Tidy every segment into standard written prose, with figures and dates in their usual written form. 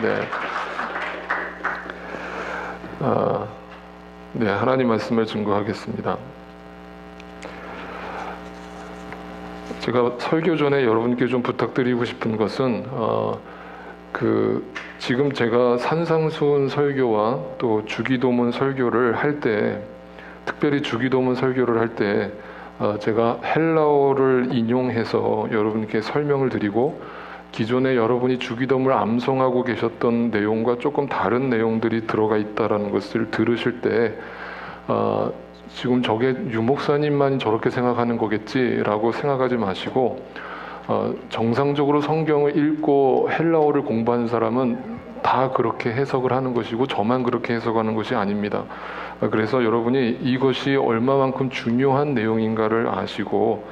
네. 네, 하나님 말씀을 증거하겠습니다. 제가 설교 전에 여러분께 좀 부탁드리고 싶은 것은 지금 제가 산상수훈 설교와 또 주기도문 설교를 할 때, 특별히 주기도문 설교를 할 때 제가 헬라어를 인용해서 여러분께 설명을 드리고, 기존에 여러분이 주기도문을 암송하고 계셨던 내용과 조금 다른 내용들이 들어가 있다는 것을 들으실 때 지금 저게 유 목사님만 저렇게 생각하는 거겠지라고 생각하지 마시고, 정상적으로 성경을 읽고 헬라어를 공부하는 사람은 다 그렇게 해석을 하는 것이고 저만 그렇게 해석하는 것이 아닙니다. 그래서 여러분이 이것이 얼마만큼 중요한 내용인가를 아시고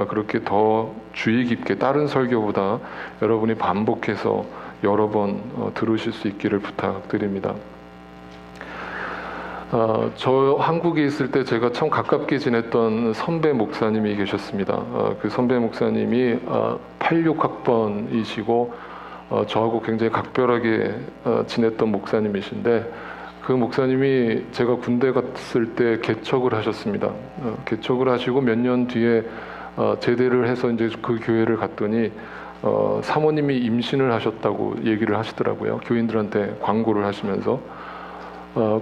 그렇게 더 주의 깊게 다른 설교보다 여러분이 반복해서 여러 번 들으실 수 있기를 부탁드립니다. 저 한국에 있을 때 제가 참 가깝게 지냈던 선배 목사님이 계셨습니다. 그 선배 목사님이 86학번이시고 저하고 굉장히 각별하게 지냈던 목사님이신데, 그 목사님이 제가 군대 갔을 때 개척을 하셨습니다. 개척을 하시고 몇 년 뒤에 제대를 해서 이제 그 교회를 갔더니 사모님이 임신을 하셨다고 얘기를 하시더라고요. 교인들한테 광고를 하시면서.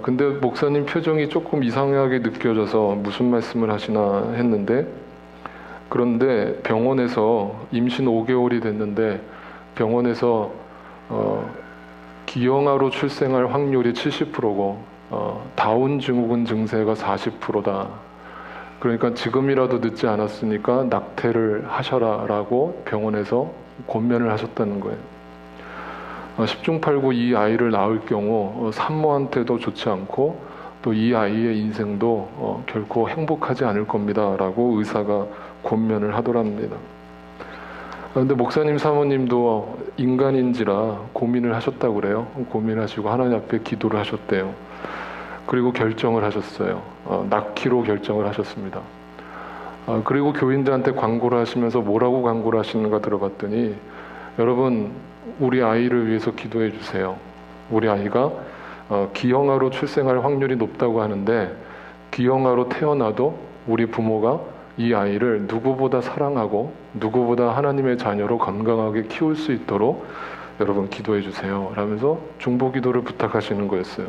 근데 목사님 표정이 조금 이상하게 느껴져서 무슨 말씀을 하시나 했는데, 그런데 병원에서 임신 5개월이 됐는데 병원에서 기형아로 출생할 확률이 70%고 다운 증후군 증세가 40%다. 그러니까 지금이라도 늦지 않았으니까 낙태를 하셔라라고 병원에서 권면을 하셨다는 거예요. 10중8구 이 아이를 낳을 경우 산모한테도 좋지 않고 또 이 아이의 인생도 결코 행복하지 않을 겁니다 라고 의사가 권면을 하더랍니다. 그런데 목사님 사모님도 인간인지라 고민을 하셨다고 그래요. 고민하시고 하나님 앞에 기도를 하셨대요. 그리고 결정을 하셨어요. 낳기로 결정을 하셨습니다. 그리고 교인들한테 광고를 하시면서 뭐라고 광고를 하시는가 들어봤더니, 여러분 우리 아이를 위해서 기도해 주세요. 우리 아이가 기형아로 출생할 확률이 높다고 하는데 기형아로 태어나도 우리 부모가 이 아이를 누구보다 사랑하고 누구보다 하나님의 자녀로 건강하게 키울 수 있도록 여러분 기도해 주세요 라면서 중보 기도를 부탁하시는 거였어요.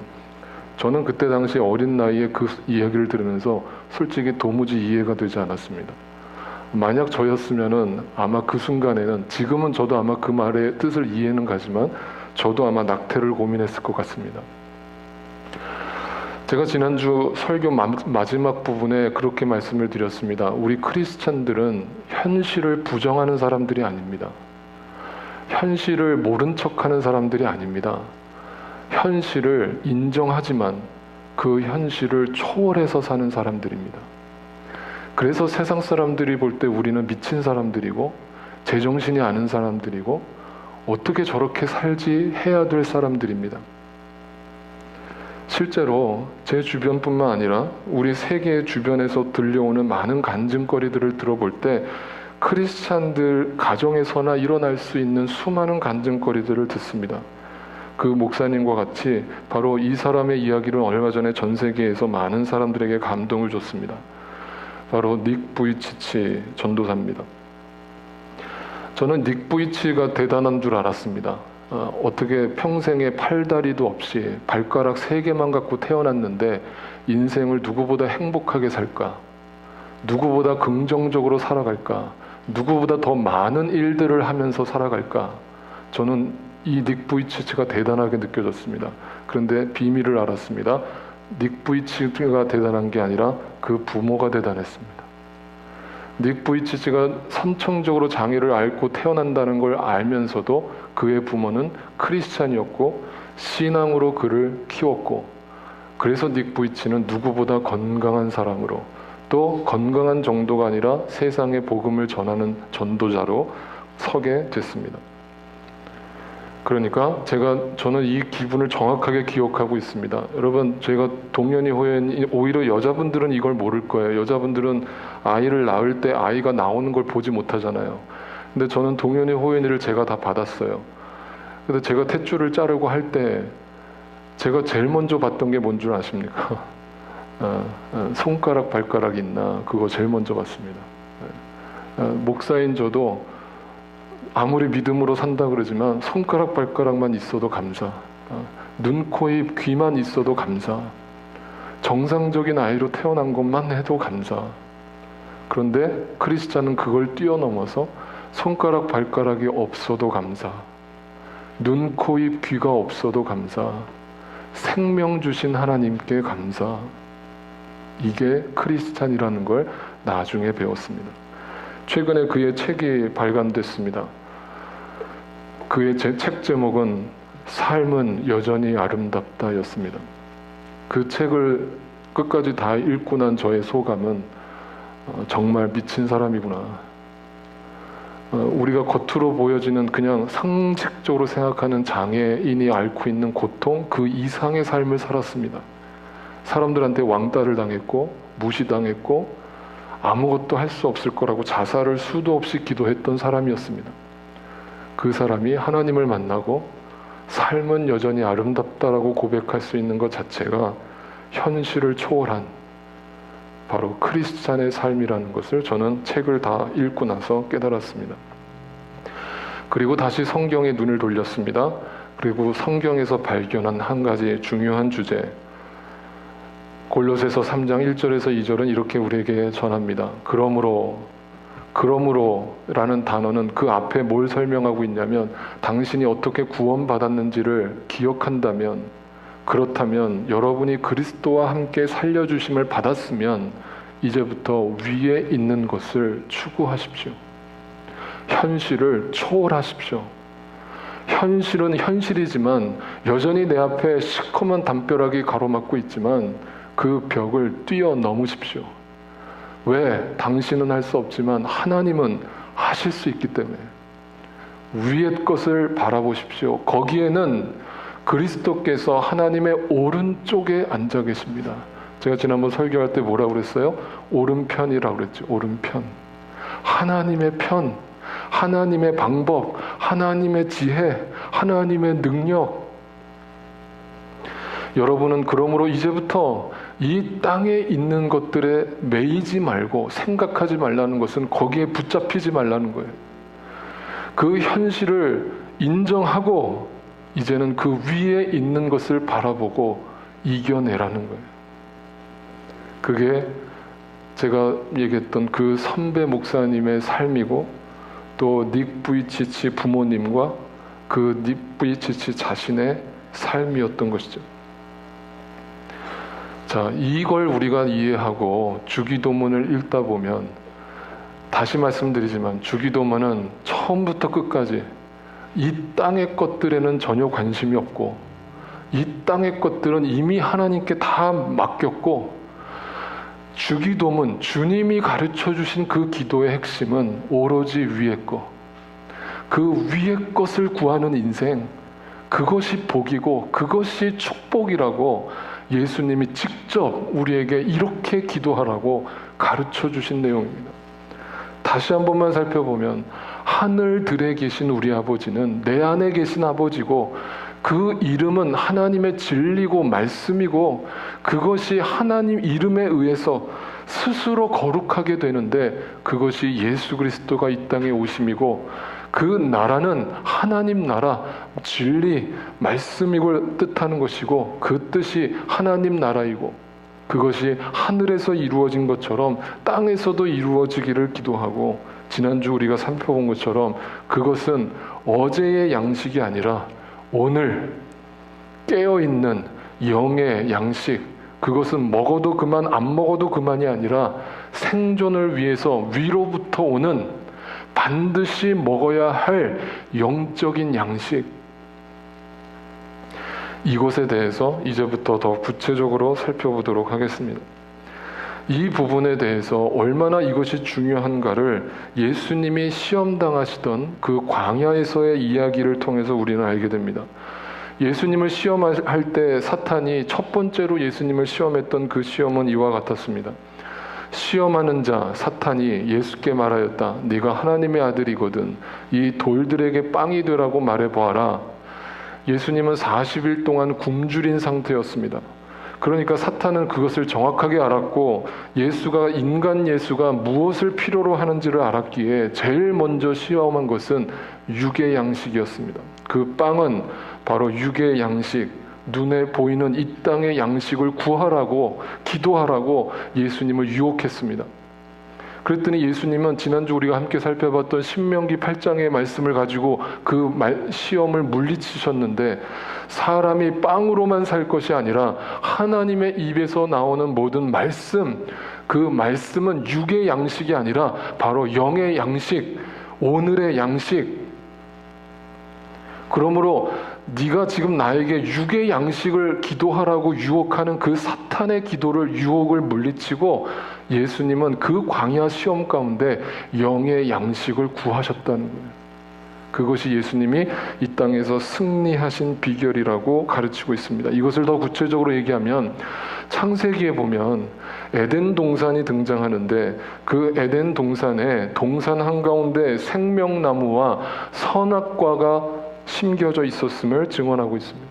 저는 그때 당시 어린 나이에 그 이야기를 들으면서 솔직히 도무지 이해가 되지 않았습니다. 만약 저였으면은 아마 그 순간에는, 지금은 저도 아마 그 말의 뜻을 이해는 가지만 저도 아마 낙태를 고민했을 것 같습니다. 제가 지난주 설교 마지막 부분에 그렇게 말씀을 드렸습니다. 우리 크리스찬들은 현실을 부정하는 사람들이 아닙니다. 현실을 모른 척하는 사람들이 아닙니다. 현실을 인정하지만 그 현실을 초월해서 사는 사람들입니다. 그래서 세상 사람들이 볼 때 우리는 미친 사람들이고 제정신이 아닌 사람들이고 어떻게 저렇게 살지 해야 될 사람들입니다. 실제로 제 주변뿐만 아니라 우리 세계 주변에서 들려오는 많은 간증거리들을 들어볼 때 크리스찬들 가정에서나 일어날 수 있는 수많은 간증거리들을 듣습니다. 그 목사님과 같이 바로 이 사람의 이야기를 얼마 전에 전 세계에서 많은 사람들에게 감동을 줬습니다. 바로 닉 부이치치 전도사입니다. 저는 닉 부이치가 대단한 줄 알았습니다. 어떻게 평생에 팔다리도 없이 발가락 3개만 갖고 태어났는데 인생을 누구보다 행복하게 살까? 누구보다 긍정적으로 살아갈까? 누구보다 더 많은 일들을 하면서 살아갈까? 저는 이 닉 부이치치가 대단하게 느껴졌습니다. 그런데 비밀을 알았습니다. 닉 부이치치가 대단한 게 아니라 그 부모가 대단했습니다. 닉 부이치치가 선천적으로 장애를 앓고 태어난다는 걸 알면서도 그의 부모는 크리스찬이었고 신앙으로 그를 키웠고, 그래서 닉 부이치는 누구보다 건강한 사람으로, 또 건강한 정도가 아니라 세상에 복음을 전하는 전도자로 서게 됐습니다. 그러니까 저는 이 기분을 정확하게 기억하고 있습니다. 여러분, 제가 동년이 호연이, 오히려 여자분들은 이걸 모를 거예요. 여자분들은 아이를 낳을 때 아이가 나오는 걸 보지 못하잖아요. 근데 저는 동년이 호연이를 제가 다 받았어요. 근데 제가 탯줄을 자르고 할 때 제가 제일 먼저 봤던 게 뭔 줄 아십니까? 손가락 발가락 있나 그거 제일 먼저 봤습니다. 목사인 저도 아무리 믿음으로 산다 그러지만 손가락 발가락만 있어도 감사, 눈, 코, 입, 귀만 있어도 감사, 정상적인 아이로 태어난 것만 해도 감사. 그런데 크리스찬은 그걸 뛰어넘어서 손가락 발가락이 없어도 감사, 눈, 코, 입, 귀가 없어도 감사, 생명 주신 하나님께 감사. 이게 크리스찬이라는 걸 나중에 배웠습니다. 최근에 그의 책이 발간됐습니다. 그의 책 제목은 삶은 여전히 아름답다 였습니다. 그 책을 끝까지 다 읽고 난 저의 소감은 정말 미친 사람이구나. 우리가 겉으로 보여지는 그냥 상식적으로 생각하는 장애인이 앓고 있는 고통 그 이상의 삶을 살았습니다. 사람들한테 왕따를 당했고 무시당했고 아무것도 할 수 없을 거라고 자살을 수도 없이 기도했던 사람이었습니다. 그 사람이 하나님을 만나고 삶은 여전히 아름답다라고 고백할 수 있는 것 자체가 현실을 초월한 바로 크리스찬의 삶이라는 것을 저는 책을 다 읽고 나서 깨달았습니다. 그리고 다시 성경에 눈을 돌렸습니다. 그리고 성경에서 발견한 한 가지 중요한 주제, 골로새서 3장 1절에서 2절은 이렇게 우리에게 전합니다. 그러므로라는 단어는 그 앞에 뭘 설명하고 있냐면 당신이 어떻게 구원받았는지를 기억한다면, 그렇다면 여러분이 그리스도와 함께 살려주심을 받았으면 이제부터 위에 있는 것을 추구하십시오. 현실을 초월하십시오. 현실은 현실이지만 여전히 내 앞에 시커먼 담벼락이 가로막고 있지만 그 벽을 뛰어넘으십시오. 왜? 당신은 할 수 없지만 하나님은 하실 수 있기 때문에 위의 것을 바라보십시오. 거기에는 그리스도께서 하나님의 오른쪽에 앉아 계십니다. 제가 지난번 설교할 때 뭐라고 그랬어요? 오른편이라고 그랬죠. 오른편. 하나님의 편, 하나님의 방법, 하나님의 지혜, 하나님의 능력. 여러분은 그러므로 이제부터 이 땅에 있는 것들에 매이지 말고 생각하지 말라는 것은 거기에 붙잡히지 말라는 거예요. 그 현실을 인정하고 이제는 그 위에 있는 것을 바라보고 이겨내라는 거예요. 그게 제가 얘기했던 그 선배 목사님의 삶이고 또 닉 부이치치 부모님과 그 닉 부이치치 자신의 삶이었던 것이죠. 자, 이걸 우리가 이해하고 주기도문을 읽다 보면 다시 말씀드리지만 주기도문은 처음부터 끝까지 이 땅의 것들에는 전혀 관심이 없고 이 땅의 것들은 이미 하나님께 다 맡겼고 주기도문, 주님이 가르쳐 주신 그 기도의 핵심은 오로지 위의 것, 그 위의 것을 구하는 인생, 그것이 복이고 그것이 축복이라고 예수님이 직접 우리에게 이렇게 기도하라고 가르쳐 주신 내용입니다. 다시 한 번만 살펴보면 하늘들에 계신 우리 아버지는 내 안에 계신 아버지고 그 이름은 하나님의 진리고 말씀이고 그것이 하나님 이름에 의해서 스스로 거룩하게 되는데 그것이 예수 그리스도가 이 땅에 오심이고 그 나라는 하나님 나라, 진리, 말씀이고 뜻하는 것이고 그 뜻이 하나님 나라이고 그것이 하늘에서 이루어진 것처럼 땅에서도 이루어지기를 기도하고 지난주 우리가 살펴본 것처럼 그것은 어제의 양식이 아니라 오늘 깨어있는 영의 양식, 그것은 먹어도 그만 안 먹어도 그만이 아니라 생존을 위해서 위로부터 오는 반드시 먹어야 할 영적인 양식, 이것에 대해서 이제부터 더 구체적으로 살펴보도록 하겠습니다. 이 부분에 대해서 얼마나 이것이 중요한가를 예수님이 시험당하시던 그 광야에서의 이야기를 통해서 우리는 알게 됩니다. 예수님을 시험할 때 사탄이 첫 번째로 예수님을 시험했던 그 시험은 이와 같았습니다. 시험하는 자 사탄이 예수께 말하였다. 네가 하나님의 아들이거든 이 돌들에게 빵이 되라고 말해보아라. 예수님은 40일 동안 굶주린 상태였습니다. 그러니까 사탄은 그것을 정확하게 알았고 인간 예수가 무엇을 필요로 하는지를 알았기에 제일 먼저 시험한 것은 육의 양식이었습니다. 그 빵은 바로 육의 양식, 눈에 보이는 이 땅의 양식을 구하라고, 기도하라고 예수님을 유혹했습니다. 그랬더니 예수님은 지난주 우리가 함께 살펴봤던 신명기 8장의 말씀을 가지고 그 시험을 물리치셨는데, 사람이 빵으로만 살 것이 아니라 하나님의 입에서 나오는 모든 말씀, 그 말씀은 육의 양식이 아니라 바로 영의 양식, 오늘의 양식. 그러므로 네가 지금 나에게 육의 양식을 기도하라고 유혹하는 그 사탄의 기도를, 유혹을 물리치고 예수님은 그 광야 시험 가운데 영의 양식을 구하셨다는 거예요. 그것이 예수님이 이 땅에서 승리하신 비결이라고 가르치고 있습니다. 이것을 더 구체적으로 얘기하면 창세기에 보면 에덴 동산이 등장하는데, 그 에덴 동산에 동산 한가운데 생명나무와 선악과가 심겨져 있었음을 증언하고 있습니다.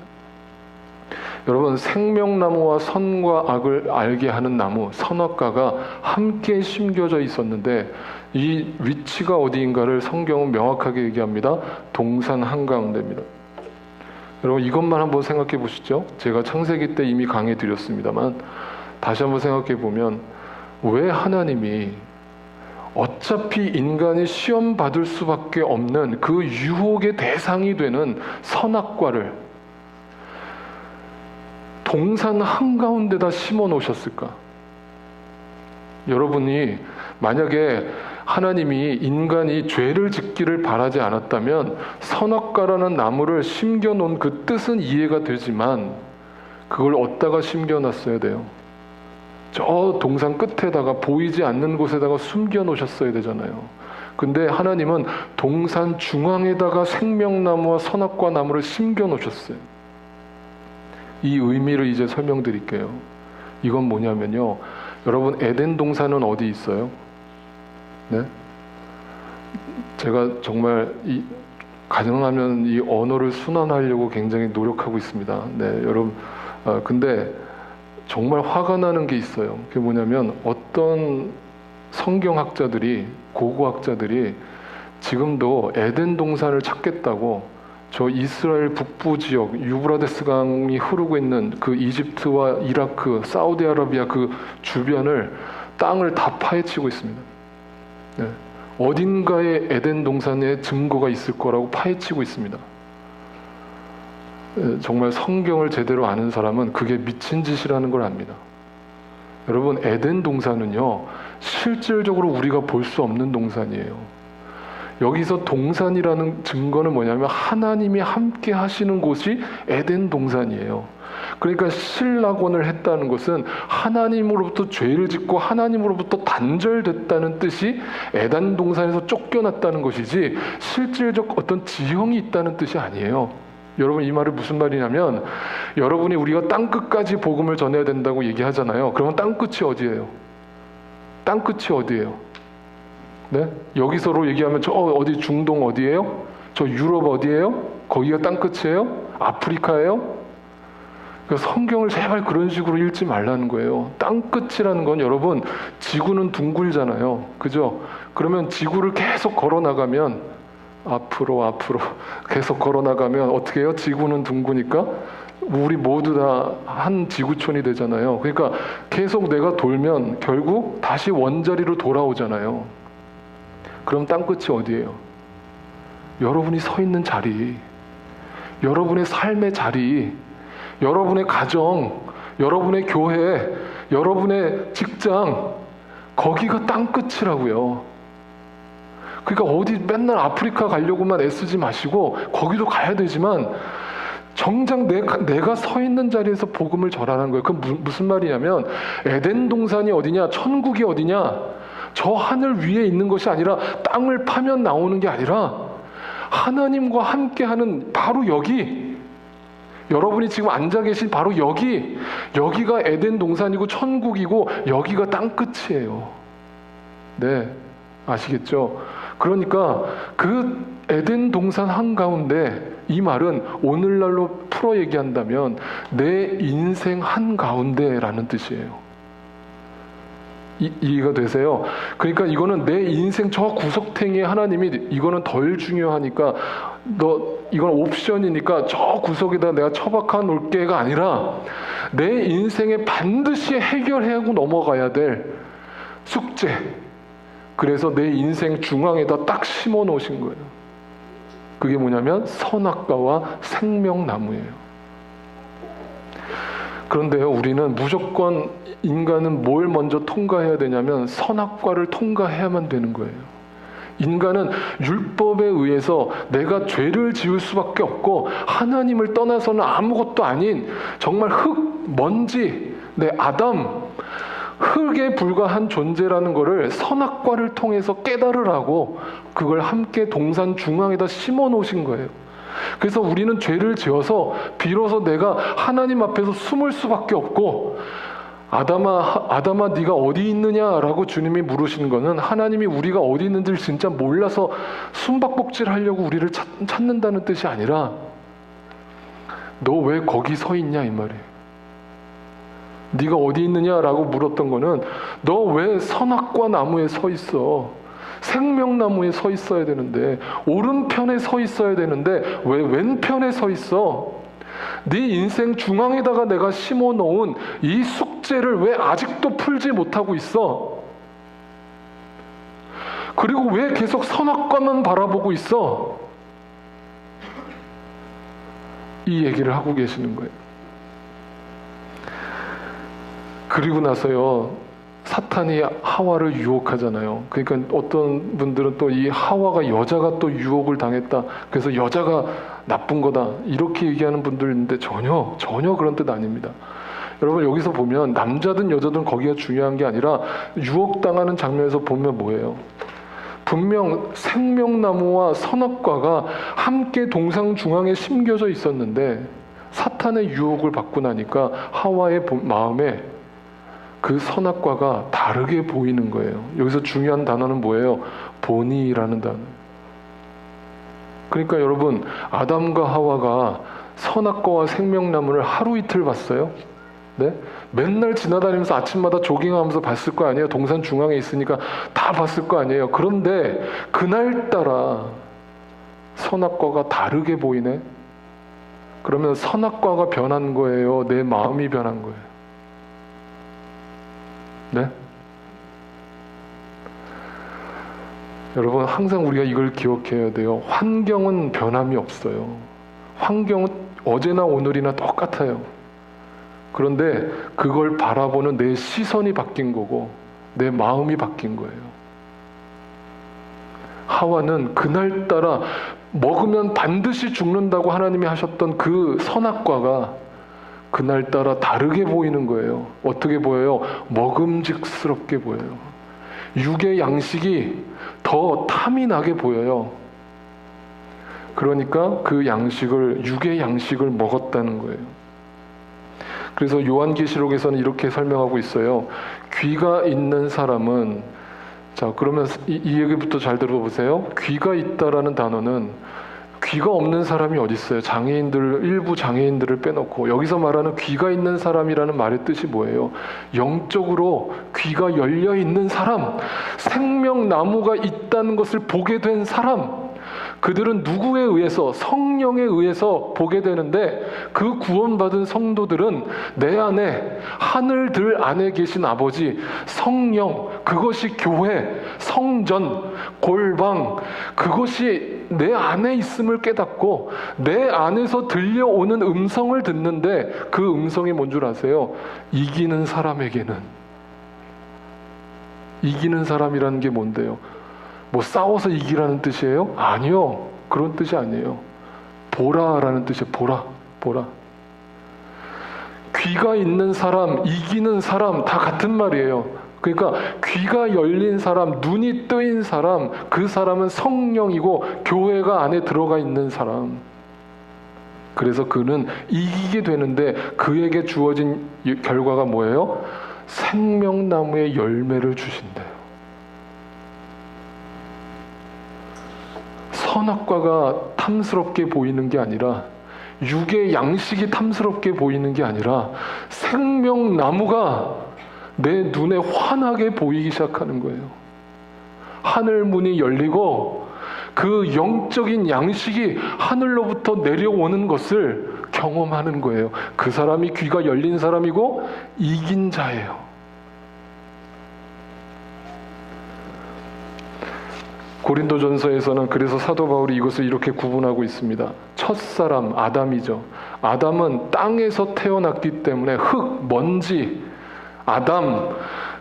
여러분, 생명나무와 선과 악을 알게 하는 나무, 선악과가 함께 심겨져 있었는데 이 위치가 어디인가를 성경은 명확하게 얘기합니다. 동산 한가운데입니다. 여러분, 이것만 한번 생각해 보시죠. 제가 창세기 때 이미 강해 드렸습니다만 다시 한번 생각해 보면, 왜 하나님이 어차피 인간이 시험 받을 수밖에 없는 그 유혹의 대상이 되는 선악과를 동산 한가운데다 심어 놓으셨을까? 여러분이 만약에 하나님이 인간이 죄를 짓기를 바라지 않았다면 선악과라는 나무를 심겨 놓은 그 뜻은 이해가 되지만 그걸 어디다가 심겨 놨어야 돼요? 저 동산 끝에다가, 보이지 않는 곳에다가 숨겨 놓으셨어야 되잖아요. 근데 하나님은 동산 중앙에다가 생명나무와 선악과 나무를 심겨 놓으셨어요. 이 의미를 이제 설명드릴게요. 이건 뭐냐면요, 여러분, 에덴 동산은 어디 있어요? 네? 제가 정말 가능하면 이 언어를 순환하려고 굉장히 노력하고 있습니다. 네, 여러분. 근데 정말 화가 나는 게 있어요. 그게 뭐냐면, 어떤 성경학자들이, 고고학자들이 지금도 에덴 동산을 찾겠다고 저 이스라엘 북부 지역, 유브라데스 강이 흐르고 있는 그 이집트와 이라크, 사우디아라비아 그 주변을, 땅을 다 파헤치고 있습니다. 네. 어딘가에 에덴 동산에 증거가 있을 거라고 파헤치고 있습니다. 정말 성경을 제대로 아는 사람은 그게 미친 짓이라는 걸 압니다. 여러분, 에덴 동산은요, 실질적으로 우리가 볼 수 없는 동산이에요. 여기서 동산이라는 증거는 뭐냐면 하나님이 함께 하시는 곳이 에덴 동산이에요. 그러니까 실낙원을 했다는 것은 하나님으로부터 죄를 짓고 하나님으로부터 단절됐다는 뜻이 에덴 동산에서 쫓겨났다는 것이지, 실질적 어떤 지형이 있다는 뜻이 아니에요. 여러분, 이 말이 무슨 말이냐면, 여러분이 우리가 땅끝까지 복음을 전해야 된다고 얘기하잖아요. 그러면 땅끝이 어디예요? 땅끝이 어디예요? 네? 여기서로 얘기하면 저 어디 중동 어디예요? 저 유럽 어디예요? 거기가 땅끝이에요? 아프리카예요? 그러니까 성경을 제발 그런 식으로 읽지 말라는 거예요. 땅끝이라는 건, 여러분, 지구는 둥글잖아요. 그죠? 그러면 지구를 계속 걸어나가면, 앞으로 계속 걸어나가면 어떻게 해요? 지구는 둥그니까 우리 모두 다 한 지구촌이 되잖아요. 그러니까 계속 내가 돌면 결국 다시 원자리로 돌아오잖아요. 그럼 땅끝이 어디예요? 여러분이 서 있는 자리, 여러분의 삶의 자리, 여러분의 가정, 여러분의 교회, 여러분의 직장, 거기가 땅끝이라고요. 그러니까 어디 맨날 아프리카 가려고만 애쓰지 마시고 거기도 가야 되지만 정작 내가 서 있는 자리에서 복음을 전하는 거예요. 그건 무슨 말이냐면, 에덴 동산이 어디냐, 천국이 어디냐, 저 하늘 위에 있는 것이 아니라 땅을 파면 나오는 게 아니라 하나님과 함께하는 바로 여기, 여러분이 지금 앉아 계신 바로 여기가 에덴 동산이고 천국이고 여기가 땅끝이에요. 네, 아시겠죠? 그러니까 그 에덴 동산 한가운데, 이 말은 오늘날로 풀어 얘기한다면 내 인생 한가운데라는 뜻이에요. 이해가 되세요? 그러니까 이거는 내 인생 저 구석탱이에 하나님이 이거는 덜 중요하니까 이건 옵션이니까 저 구석에다 내가 처박아 놓을게가 아니라 내 인생에 반드시 해결하고 넘어가야 될 숙제. 그래서 내 인생 중앙에다 딱 심어 놓으신 거예요. 그게 뭐냐면 선악과와 생명나무예요. 그런데요, 우리는 무조건 인간은 뭘 먼저 통과해야 되냐면 선악과를 통과해야만 되는 거예요. 인간은 율법에 의해서 내가 죄를 지을 수밖에 없고 하나님을 떠나서는 아무것도 아닌 정말 흙, 먼지, 내 아담, 흙에 불과한 존재라는 것을 선악과를 통해서 깨달으라고 그걸 함께 동산 중앙에다 심어 놓으신 거예요. 그래서 우리는 죄를 지어서 비로소 내가 하나님 앞에서 숨을 수밖에 없고, 아담아 네가 어디 있느냐라고 주님이 물으시는 거는 하나님이 우리가 어디 있는지를 진짜 몰라서 숨바꼭질 하려고 우리를 찾는다는 뜻이 아니라 너 왜 거기 서 있냐 이 말이에요. 네가 어디 있느냐라고 물었던 거는 너 왜 선악과 나무에 서 있어? 생명나무에 서 있어야 되는데, 오른편에 서 있어야 되는데 왜 왼편에 서 있어? 네 인생 중앙에다가 내가 심어 놓은 이 숙제를 왜 아직도 풀지 못하고 있어? 그리고 왜 계속 선악과만 바라보고 있어? 이 얘기를 하고 계시는 거예요. 그리고 나서요, 사탄이 하와를 유혹하잖아요. 그러니까 어떤 분들은 또 이 하와가 여자가 또 유혹을 당했다, 그래서 여자가 나쁜 거다, 이렇게 얘기하는 분들 있는데 전혀 그런 뜻 아닙니다. 여러분, 여기서 보면 남자든 여자든 거기가 중요한 게 아니라 유혹당하는 장면에서 보면 뭐예요? 분명 생명나무와 선악과가 함께 동상 중앙에 심겨져 있었는데 사탄의 유혹을 받고 나니까 하와의 마음에 그 선악과가 다르게 보이는 거예요. 여기서 중요한 단어는 뭐예요? 본이라는 단어. 그러니까 여러분, 아담과 하와가 선악과와 생명나무를 하루 이틀 봤어요? 네? 맨날 지나다니면서 아침마다 조깅하면서 봤을 거 아니에요? 동산 중앙에 있으니까 다 봤을 거 아니에요? 그런데 그날따라 선악과가 다르게 보이네? 그러면 선악과가 변한 거예요? 내 마음이 변한 거예요? 네? 여러분, 항상 우리가 이걸 기억해야 돼요. 환경은 변함이 없어요. 환경은 어제나 오늘이나 똑같아요. 그런데 그걸 바라보는 내 시선이 바뀐 거고 내 마음이 바뀐 거예요. 하와는 그날따라 먹으면 반드시 죽는다고 하나님이 하셨던 그 선악과가 그날따라 다르게 보이는 거예요. 어떻게 보여요? 먹음직스럽게 보여요. 육의 양식이 더 탐이 나게 보여요. 그러니까 그 양식을, 육의 양식을 먹었다는 거예요. 그래서 요한계시록에서는 이렇게 설명하고 있어요. 귀가 있는 사람은, 자, 그러면 이 얘기부터 잘 들어보세요. 귀가 있다라는 단어는 귀가 없는 사람이 어디 있어요? 일부 장애인들을 빼놓고 여기서 말하는 귀가 있는 사람이라는 말의 뜻이 뭐예요? 영적으로 귀가 열려 있는 사람, 생명나무가 있다는 것을 보게 된 사람. 그들은 누구에 의해서? 성령에 의해서 보게 되는데, 그 구원받은 성도들은 내 안에, 하늘들 안에 계신 아버지, 성령, 그것이 교회, 성전, 골방, 그것이 내 안에 있음을 깨닫고 내 안에서 들려오는 음성을 듣는데, 그 음성이 뭔 줄 아세요? 이기는 사람에게는. 이기는 사람이라는 게 뭔데요? 뭐 싸워서 이기라는 뜻이에요? 아니요, 그런 뜻이 아니에요. 보라라는 뜻이에요. 보라. 귀가 있는 사람, 이기는 사람 다 같은 말이에요. 그러니까 귀가 열린 사람, 눈이 뜨인 사람, 그 사람은 성령이고 교회가 안에 들어가 있는 사람. 그래서 그는 이기게 되는데 그에게 주어진 결과가 뭐예요? 생명나무의 열매를 주신대요. 선악과가 탐스럽게 보이는 게 아니라, 육의 양식이 탐스럽게 보이는 게 아니라 생명나무가 내 눈에 환하게 보이기 시작하는 거예요. 하늘 문이 열리고 그 영적인 양식이 하늘로부터 내려오는 것을 경험하는 거예요. 그 사람이 귀가 열린 사람이고 이긴 자예요. 고린도전서에서는 그래서 사도 바울이 이것을 이렇게 구분하고 있습니다. 첫사람 아담이죠. 아담은 땅에서 태어났기 때문에 흙, 먼지, 아담,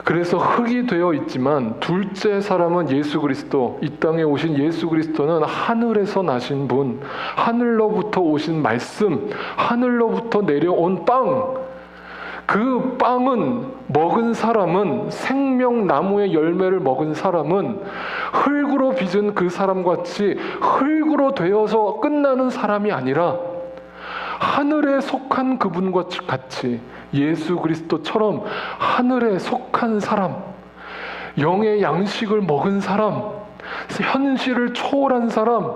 그래서 흙이 되어 있지만 둘째 사람은 예수 그리스도, 이 땅에 오신 예수 그리스도는 하늘에서 나신 분, 하늘로부터 오신 말씀, 하늘로부터 내려온 빵. 그 빵은 먹은 사람은, 생명나무의 열매를 먹은 사람은 흙으로 빚은 그 사람같이 흙으로 되어서 끝나는 사람이 아니라 하늘에 속한 그분과 같이 예수 그리스도처럼 하늘에 속한 사람, 영의 양식을 먹은 사람, 현실을 초월한 사람,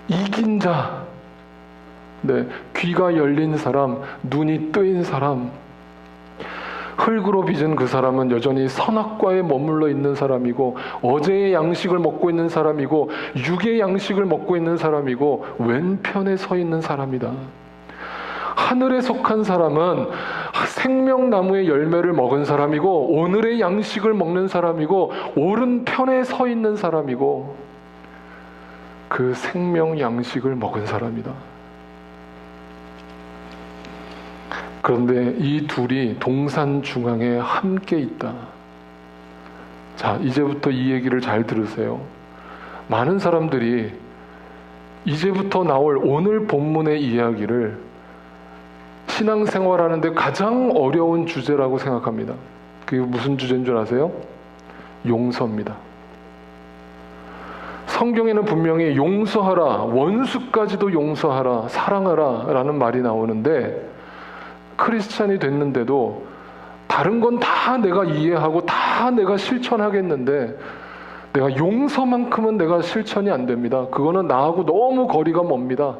이긴 자, 귀가 열린 사람, 눈이 뜨인 사람. 흙으로 빚은 그 사람은 여전히 선악과에 머물러 있는 사람이고, 어제의 양식을 먹고 있는 사람이고, 육의 양식을 먹고 있는 사람이고, 왼편에 서 있는 사람이다. 하늘에 속한 사람은 생명나무의 열매를 먹은 사람이고, 오늘의 양식을 먹는 사람이고, 오른편에 서 있는 사람이고, 그 생명 양식을 먹은 사람이다. 그런데 이 둘이 동산 중앙에 함께 있다. 자, 이제부터 이 얘기를 잘 들으세요. 많은 사람들이 이제부터 나올 오늘 본문의 이야기를 신앙생활하는데 가장 어려운 주제라고 생각합니다. 그게 무슨 주제인 줄 아세요? 용서입니다. 성경에는 분명히 용서하라, 원수까지도 용서하라, 사랑하라 라는 말이 나오는데, 크리스찬이 됐는데도 다른 건 다 내가 이해하고 다 내가 실천하겠는데 내가 용서만큼은 내가 실천이 안 됩니다. 그거는 나하고 너무 거리가 멉니다.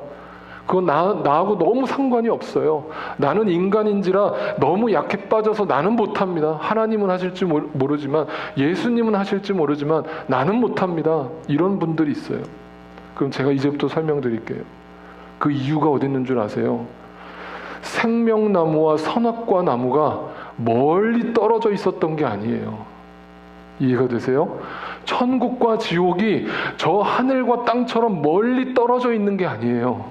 그건 나하고 너무 상관이 없어요. 나는 인간인지라 너무 약해 빠져서 나는 못합니다. 하나님은 하실지 모르지만, 예수님은 하실지 모르지만 나는 못합니다. 이런 분들이 있어요. 그럼 제가 이제부터 설명드릴게요. 그 이유가 어디 있는 줄 아세요? 생명나무와 선악과 나무가 멀리 떨어져 있었던 게 아니에요. 이해가 되세요? 천국과 지옥이 저 하늘과 땅처럼 멀리 떨어져 있는 게 아니에요.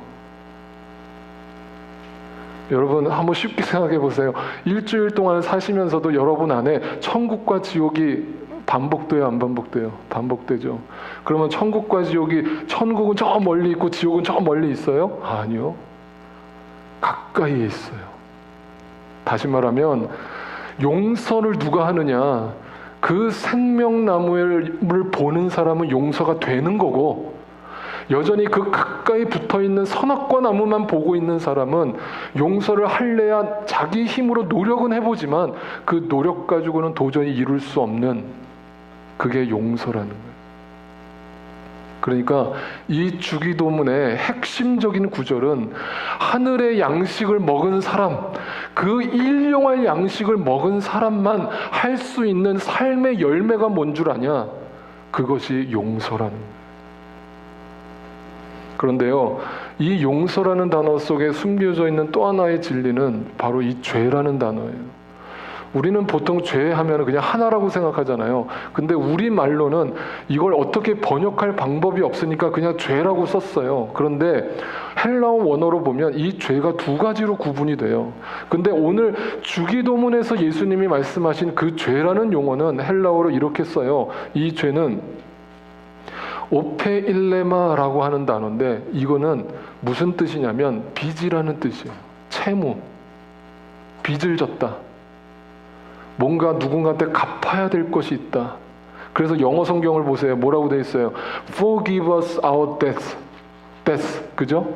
여러분 한번 쉽게 생각해 보세요. 일주일 동안 사시면서도 여러분 안에 천국과 지옥이 반복돼요, 안 반복돼요? 반복되죠. 그러면 천국과 지옥이, 천국은 저 멀리 있고 지옥은 저 멀리 있어요? 아니요. 가까이에 있어요. 다시 말하면 용서를 누가 하느냐, 그 생명나무를 보는 사람은 용서가 되는 거고, 여전히 그 가까이 붙어있는 선악과 나무만 보고 있는 사람은 용서를 할래야 자기 힘으로 노력은 해보지만 그 노력 가지고는 도저히 이룰 수 없는, 그게 용서라는 거예요. 그러니까 이 주기도문의 핵심적인 구절은 하늘의 양식을 먹은 사람, 그 일용할 양식을 먹은 사람만 할 수 있는 삶의 열매가 뭔 줄 아냐? 그것이 용서라는 거예요. 그런데요, 이 용서라는 단어 속에 숨겨져 있는 또 하나의 진리는 바로 이 죄라는 단어예요. 우리는 보통 죄 하면 그냥 하나라고 생각하잖아요. 근데 우리말로는 이걸 어떻게 번역할 방법이 없으니까 그냥 죄라고 썼어요. 그런데 헬라어 원어로 보면 이 죄가 두 가지로 구분이 돼요. 근데 오늘 주기도문에서 예수님이 말씀하신 그 죄라는 용어는 헬라어로 이렇게 써요. 이 죄는 오페일레마라고 하는 단어인데, 이거는 무슨 뜻이냐면 빚이라는 뜻이에요. 채무, 빚을 졌다. 뭔가 누군가한테 갚아야 될 것이 있다. 그래서 영어 성경을 보세요. 뭐라고 돼 있어요? Forgive us our debts. 그죠?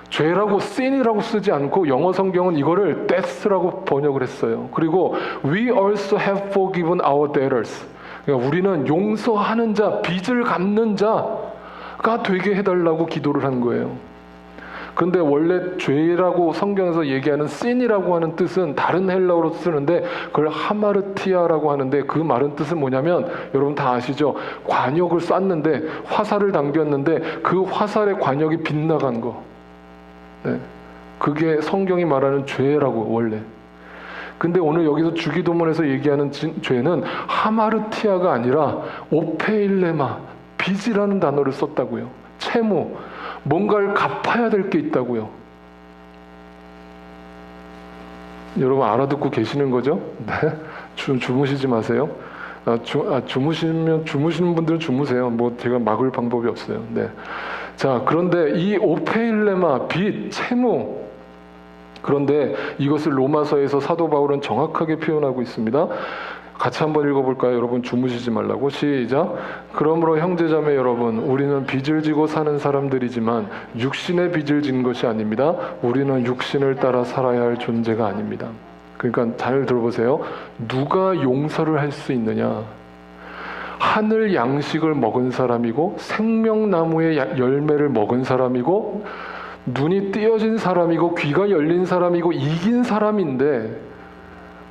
죄라고 sin이라고 쓰지 않고 영어 성경은 이거를 debts라고 번역을 했어요. 그리고 we also have forgiven our debtors. 그러니까 우리는 용서하는 자, 빚을 갚는 자가 되게 해달라고 기도를 한 거예요. 그런데 원래 죄라고 성경에서 얘기하는 sin이라고 하는 뜻은 다른 헬라어로 쓰는데 그걸 하마르티아라고 하는데 그 말은 뜻은 뭐냐면 여러분 다 아시죠? 관역을 쐈는데 화살을 당겼는데 그 화살의 관역이 빗나간 거. 네. 그게 성경이 말하는 죄라고 원래. 근데 오늘 여기서 주기도문에서 얘기하는 죄는 하마르티아가 아니라 오페일레마, 빚이라는 단어를 썼다고요. 채무, 뭔가를 갚아야 될 게 있다고요. 여러분 알아듣고 계시는 거죠? 네. 주무시지 마세요. 주무시는 분들은 주무세요. 뭐 제가 막을 방법이 없어요. 네. 자, 그런데 이 오페일레마, 빚, 채무, 그런데 이것을 로마서에서 사도 바울은 정확하게 표현하고 있습니다. 같이 한번 읽어볼까요? 여러분 주무시지 말라고. 시작. 그러므로 형제자매 여러분, 우리는 빚을 지고 사는 사람들이지만 육신의 빚을 진 것이 아닙니다. 우리는 육신을 따라 살아야 할 존재가 아닙니다. 그러니까 잘 들어보세요. 누가 용서를 할 수 있느냐? 하늘 양식을 먹은 사람이고 생명나무의 열매를 먹은 사람이고 눈이 띄어진 사람이고 귀가 열린 사람이고 이긴 사람인데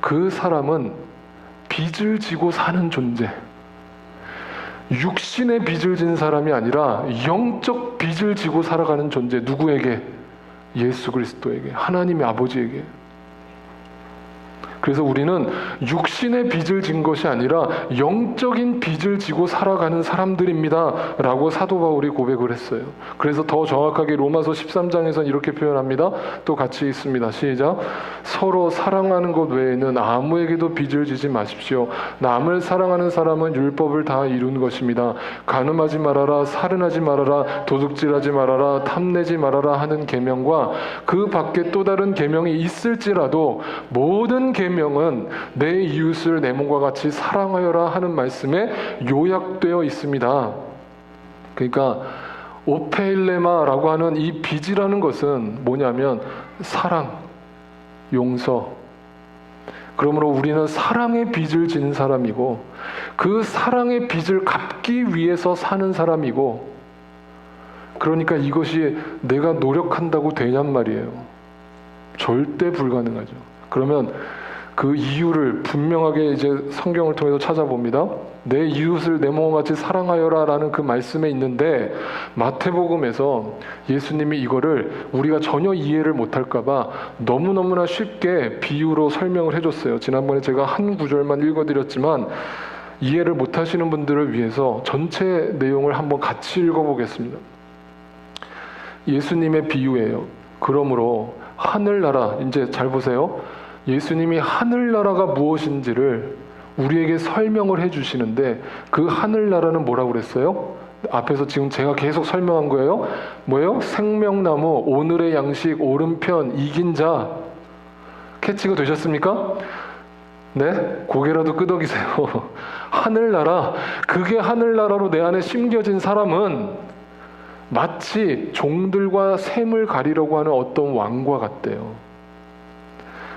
그 사람은 빚을 지고 사는 존재, 육신의 빚을 진 사람이 아니라 영적 빚을 지고 살아가는 존재. 누구에게? 예수 그리스도에게, 하나님의 아버지에게. 그래서 우리는 육신의 빚을 진 것이 아니라 영적인 빚을 지고 살아가는 사람들입니다 라고 사도 바울이 고백을 했어요. 그래서 더 정확하게 로마서 13장에서는 이렇게 표현합니다. 또 같이 읽습니다. 시작. 서로 사랑하는 것 외에는 아무에게도 빚을 지지 마십시오. 남을 사랑하는 사람은 율법을 다 이룬 것입니다. 간음하지 말아라, 살인하지 말아라, 도둑질하지 말아라, 탐내지 말아라 하는 계명과 그 밖에 또 다른 계명이 있을지라도 모든 계명은 내 이웃을 내 몸과 같이 사랑하여라 하는 말씀에 요약되어 있습니다. 그러니까 오페일레마라고 하는 이 빚이라는 것은 뭐냐면 사랑, 용서. 그러므로 우리는 사랑의 빚을 지는 사람이고 그 사랑의 빚을 갚기 위해서 사는 사람이고, 그러니까 이것이 내가 노력한다고 되냔 말이에요. 절대 불가능하죠. 그러면 그 이유를 분명하게 이제 성경을 통해서 찾아봅니다. 내 이웃을 내 몸과 같이 사랑하여라 라는 그 말씀에 있는데 마태복음에서 예수님이 이거를 우리가 전혀 이해를 못할까봐 너무너무나 쉽게 비유로 설명을 해줬어요. 지난번에 제가 한 구절만 읽어드렸지만 이해를 못하시는 분들을 위해서 전체 내용을 한번 같이 읽어보겠습니다. 예수님의 비유예요. 그러므로 하늘나라, 이제 잘 보세요. 예수님이 하늘나라가 무엇인지를 우리에게 설명을 해주시는데 그 하늘나라는 뭐라고 그랬어요? 앞에서 지금 제가 계속 설명한 거예요. 뭐예요? 생명나무, 오늘의 양식, 오른편, 이긴 자. 캐치가 되셨습니까? 네? 고개라도 끄덕이세요. 하늘나라, 그게 하늘나라로 내 안에 심겨진 사람은 마치 종들과 샘을 가리려고 하는 어떤 왕과 같대요.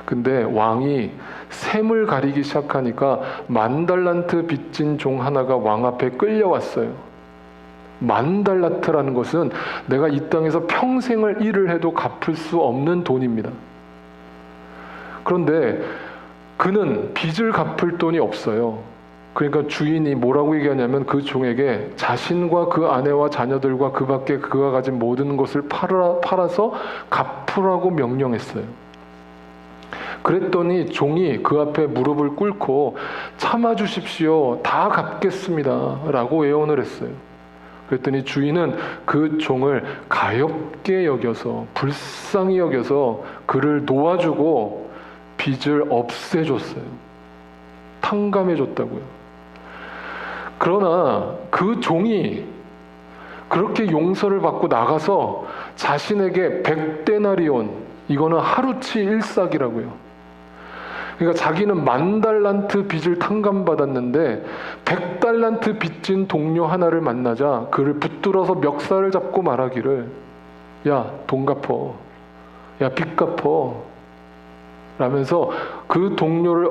근데 왕이 샘을 가리기 시작하니까 10,000달란트 빚진 종 하나가 왕 앞에 끌려왔어요. 10,000달란트라는 것은 내가 이 땅에서 평생을 일을 해도 갚을 수 없는 돈입니다. 그런데 그는 빚을 갚을 돈이 없어요. 그러니까 주인이 뭐라고 얘기하냐면 그 종에게 자신과 그 아내와 자녀들과 그 밖에 그가 가진 모든 것을 팔아서 갚으라고 명령했어요. 그랬더니 종이 그 앞에 무릎을 꿇고 참아주십시오, 다 갚겠습니다 라고 애원을 했어요. 그랬더니 주인은 그 종을 가엾게 여겨서 불쌍히 여겨서 그를 놓아주고 빚을 없애줬어요. 탕감해줬다고요. 그러나 그 종이 그렇게 용서를 받고 나가서 자신에게 100데나리온, 이거는 하루치 일삭이라고요. 그러니까 자기는 10,000달란트 빚을 탕감받았는데 100달란트 빚진 동료 하나를 만나자 그를 붙들어서 멱살을 잡고 말하기를, 야, 돈 갚어. 야, 빚 갚어. 라면서 그 동료를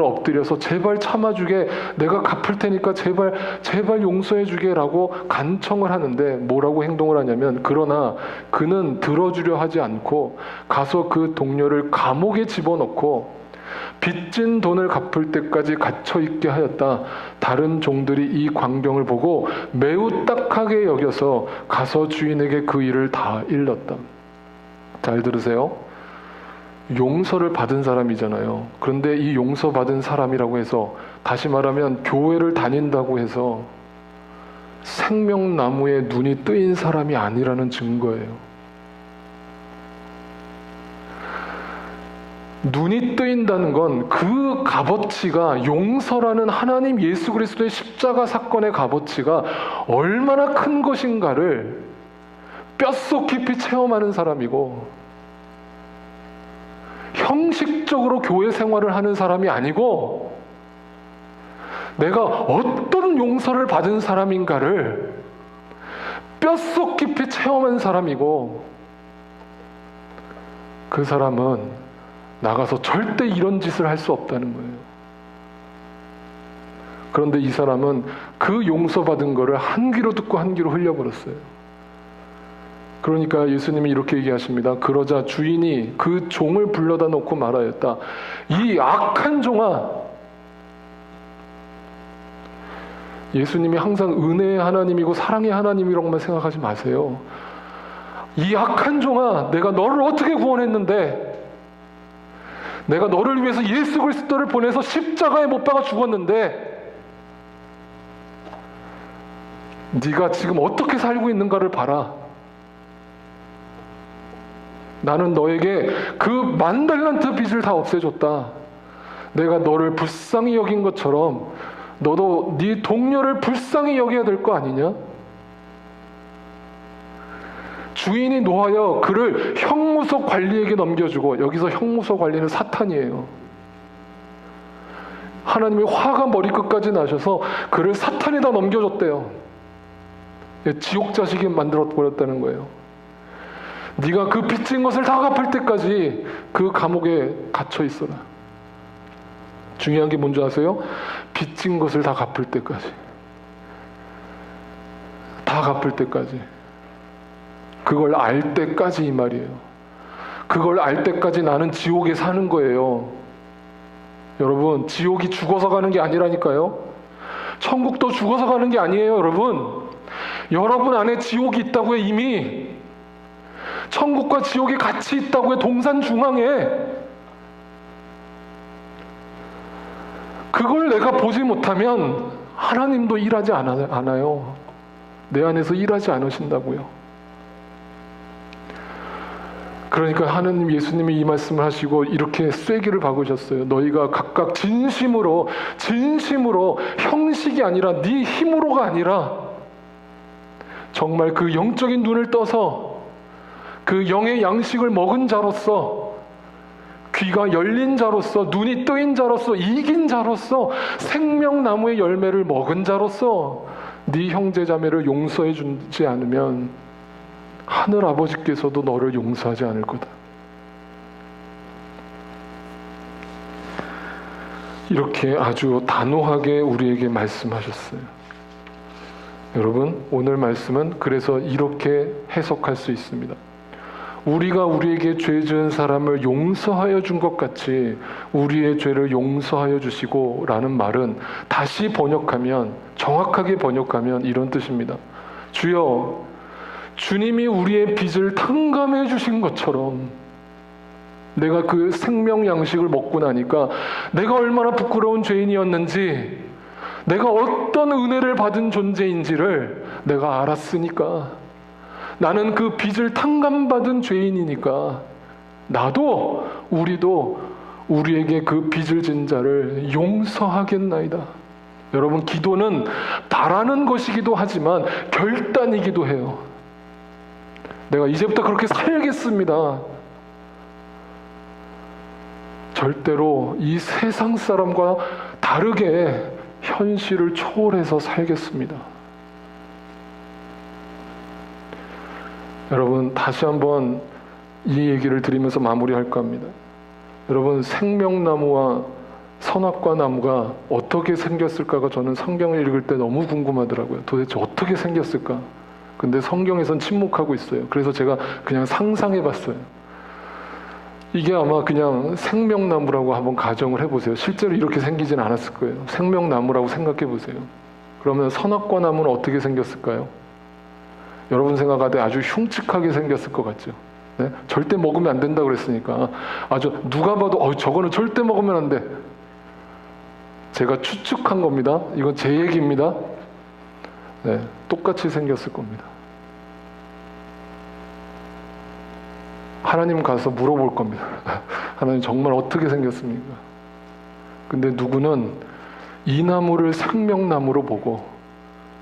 엎드려서 제발 참아주게, 내가 갚을 테니까 제발 용서해주게 라고 간청을 하는데 뭐라고 행동을 하냐면, 그러나 그는 들어주려 하지 않고 가서 그 동료를 감옥에 집어넣고 빚진 돈을 갚을 때까지 갇혀있게 하였다. 다른 종들이 이 광경을 보고 매우 딱하게 여겨서 가서 주인에게 그 일을 다 일렀다. 잘 들으세요. 용서를 받은 사람이잖아요. 그런데 이 용서받은 사람이라고 해서, 다시 말하면 교회를 다닌다고 해서 생명나무에 눈이 뜨인 사람이 아니라는 증거예요. 눈이 뜨인다는 건 그 값어치가, 용서라는 하나님 예수 그리스도의 십자가 사건의 값어치가 얼마나 큰 것인가를 뼛속 깊이 체험하는 사람이고, 형식적으로 교회 생활을 하는 사람이 아니고, 내가 어떤 용서를 받은 사람인가를 뼛속 깊이 체험한 사람이고, 그 사람은 나가서 절대 이런 짓을 할 수 없다는 거예요. 그런데 이 사람은 그 용서받은 거를 한 귀로 듣고 한 귀로 흘려버렸어요. 그러니까 예수님이 이렇게 얘기하십니다. 그러자 주인이 그 종을 불러다 놓고 말하였다. 이 악한 종아. 예수님이 항상 은혜의 하나님이고 사랑의 하나님이라고만 생각하지 마세요. 이 악한 종아, 내가 너를 어떻게 구원했는데, 내가 너를 위해서 예수 그리스도를 보내서 십자가에 못 박아 죽었는데, 네가 지금 어떻게 살고 있는가를 봐라. 나는 너에게 그 10,000달란트 빚을 다 없애줬다. 내가 너를 불쌍히 여긴 것처럼 너도 네 동료를 불쌍히 여겨야 될 거 아니냐? 주인이 노하여 그를 형무소 관리에게 넘겨주고, 여기서 형무소 관리는 사탄이에요. 하나님이 화가 머리끝까지 나셔서 그를 사탄에다 넘겨줬대요. 지옥 자식이 만들어 버렸다는 거예요. 네가 그 빚진 것을 다 갚을 때까지 그 감옥에 갇혀 있어라. 중요한 게 뭔지 아세요? 빚진 것을 다 갚을 때까지. 다 갚을 때까지. 그걸 알 때까지 이 말이에요. 그걸 알 때까지 나는 지옥에 사는 거예요. 여러분, 지옥이 죽어서 가는 게 아니라니까요. 천국도 죽어서 가는 게 아니에요, 여러분. 여러분 안에 지옥이 있다고요, 이미. 천국과 지옥이 같이 있다고요, 동산 중앙에. 그걸 내가 보지 못하면 하나님도 일하지 않아요. 내 안에서 일하지 않으신다고요. 그러니까 하나님, 예수님이 이 말씀을 하시고 이렇게 쐐기를 박으셨어요. 너희가 각각 진심으로 형식이 아니라 네 힘으로가 아니라 정말 그 영적인 눈을 떠서 그 영의 양식을 먹은 자로서, 귀가 열린 자로서, 눈이 뜨인 자로서, 이긴 자로서, 생명나무의 열매를 먹은 자로서 네 형제자매를 용서해 주지 않으면 하늘 아버지께서도 너를 용서하지 않을 거다. 이렇게 아주 단호하게 우리에게 말씀하셨어요. 여러분, 오늘 말씀은 그래서 이렇게 해석할 수 있습니다. 우리가 우리에게 죄 지은 사람을 용서하여 준 것 같이 우리의 죄를 용서하여 주시고 라는 말은 다시 번역하면, 정확하게 번역하면 이런 뜻입니다. 주여, 주님이 우리의 빚을 탕감해 주신 것처럼 내가 그 생명 양식을 먹고 나니까 내가 얼마나 부끄러운 죄인이었는지, 내가 어떤 은혜를 받은 존재인지를 내가 알았으니까, 나는 그 빚을 탕감받은 죄인이니까 나도, 우리도 우리에게 그 빚을 진 자를 용서하겠나이다. 여러분, 기도는 바라는 것이기도 하지만 결단이기도 해요. 내가 이제부터 그렇게 살겠습니다. 절대로 이 세상 사람과 다르게 현실을 초월해서 살겠습니다. 여러분, 다시 한번 이 얘기를 드리면서 마무리할까 합니다. 여러분, 생명나무와 선악과 나무가 어떻게 생겼을까가 저는 성경을 읽을 때 너무 궁금하더라고요. 도대체 어떻게 생겼을까? 근데 성경에선 침묵하고 있어요. 그래서 제가 그냥 상상해 봤어요. 이게 아마 그냥 생명나무라고 한번 가정을 해보세요. 실제로 이렇게 생기진 않았을 거예요. 생명나무라고 생각해 보세요. 그러면 선악과 나무는 어떻게 생겼을까요? 여러분 생각할 때 아주 흉측하게 생겼을 것 같죠. 네? 절대 먹으면 안 된다고 그랬으니까 아주 누가 봐도 저거는 절대 먹으면 안 돼. 제가 추측한 겁니다. 이건 제 얘기입니다. 네, 똑같이 생겼을 겁니다. 하나님 가서 물어볼 겁니다. 하나님 정말 어떻게 생겼습니까? 근데 누구는 이 나무를 생명나무로 보고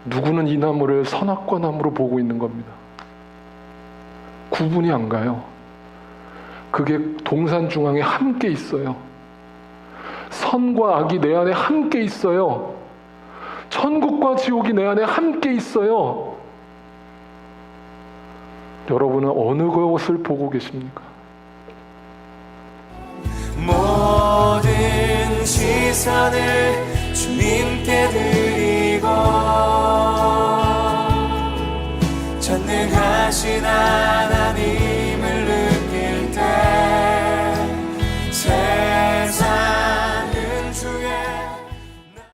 누구는 이 나무를 선악과 나무로 보고 있는 겁니다. 구분이 안 가요. 그게 동산 중앙에 함께 있어요. 선과 악이 내 안에 함께 있어요. 천국과 지옥이 내 안에 함께 있어요. 여러분은 어느 것을 보고 계십니까? 모든 시선을 주님께 드리고 전능하신 하나님